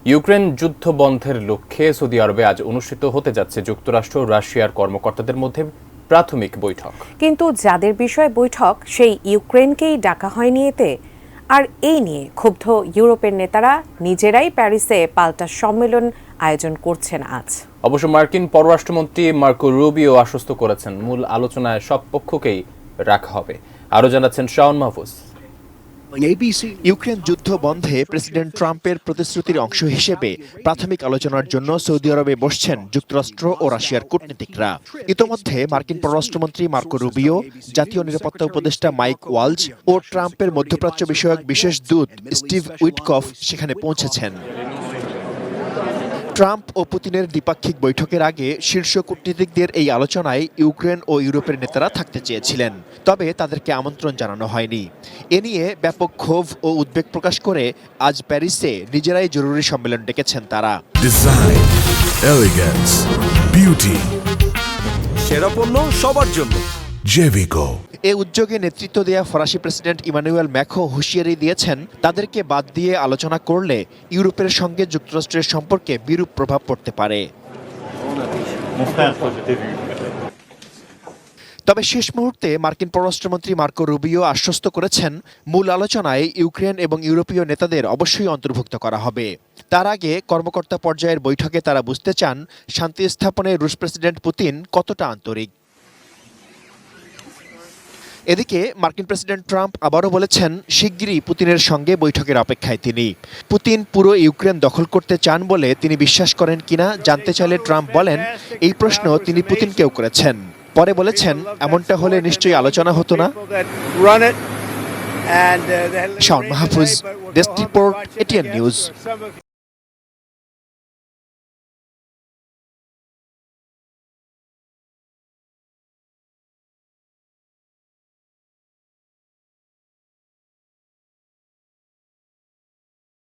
Ukraine যুদ্ধ বন্ধের লক্ষ্যে সৌদি আরবে আজ অনুষ্ঠিত হতে যাচ্ছে যুক্তরাষ্ট্র ও রাশিয়ার কর্মকর্তাদের মধ্যে প্রাথমিক বৈঠক। কিন্তু যাদের বিষয়ে বৈঠক সেই ইউক্রেনকেই ডাকা হয়নি এতে। আর এই নিয়ে ক্ষুব্ধ ইউরোপের নেতারা নিজেরাই প্যারিসে পাল্টা সম্মেলন আয়োজন করছেন আজ। অবশ্য মার্কিন পররাষ্ট্রমন্ত্রী মার্কো রুবিও আশ্বস্ত করেছেন মূল আলোচনায় সব পক্ষকেই রাখা হবে। আরও জানাচ্ছেন শাওন মাহফুজ। ইউক্রেন যুদ্ধ বন্ধে প্রেসিডেন্ট ট্রাম্পের প্রতিশ্রুতির অংশ হিসেবে প্রাথমিক আলোচনার জন্য সৌদি আরবে বসছেন যুক্তরাষ্ট্র ও রাশিয়ার কূটনীতিকরা। ইতোমধ্যে মার্কিন পররাষ্ট্রমন্ত্রী মার্কো রুবিও, জাতীয় নিরাপত্তা উপদেষ্টা মাইক ওয়ালজ ও ট্রাম্পের মধ্যপ্রাচ্য বিষয়ক বিশেষ দূত স্টিভ উইটকফ সেখানে পৌঁছেছেন। ট্রাম্প ও পুতিনের দ্বিপাক্ষিক বৈঠকের আগে শীর্ষ কূটনীতিকদের এই আলোচনায় ইউক্রেন ও ইউরোপের নেতারা থাকতে চেয়েছিলেন, তবে তাদেরকে আমন্ত্রণ জানানো হয়নি। এ নিয়ে ব্যাপক ক্ষোভ ও উদ্বেগ প্রকাশ করে আজ প্যারিসে নিজেরাই জরুরি সম্মেলন ডেকেছেন তারা। ডিজাইন, এলিগেন্স, বিউটি, সেরা পণ্য সবার জন্য জেভিকো। এ উদ্যোগে নেতৃত্ব দেয়া ফরাসি প্রেসিডেন্ট ইমানুয়েল ম্যাক্রো হুঁশিয়ারি দিয়েছেন, তাদেরকে বাদ দিয়ে আলোচনা করলে ইউরোপের সঙ্গে যুক্তরাষ্ট্রের সম্পর্কে বিরূপ প্রভাব পড়তে পারে। তবে শেষ মুহূর্তে মার্কিন পররাষ্ট্রমন্ত্রী মার্কো রুবিও আশ্বস্ত করেছেন, মূল আলোচনায় ইউক্রেন এবং ইউরোপীয় নেতাদের অবশ্যই অন্তর্ভুক্ত করা হবে। তার আগে কর্মকর্তা পর্যায়ের বৈঠকে তারা বুঝতে চান শান্তি স্থাপনে রুশ প্রেসিডেন্ট পুতিন কতটা আন্তরিক। এদিকে মার্কিন প্রেসিডেন্ট ট্রাম্প আবারও বলেছেন শিগগিরই পুতিনের সঙ্গে বৈঠকের অপেক্ষায় তিনি। পুতিন পুরো ইউক্রেন দখল করতে চান বলে তিনি বিশ্বাস করেন কিনা জানতে চাইলে ট্রাম্প বলেন, এই প্রশ্ন তিনি পুতিনকেও করেছেন। পরে বলেছেন, এমনটা হলে নিশ্চয়ই আলোচনা হতো না। Shaon Mahfuz, desk report, ATN news.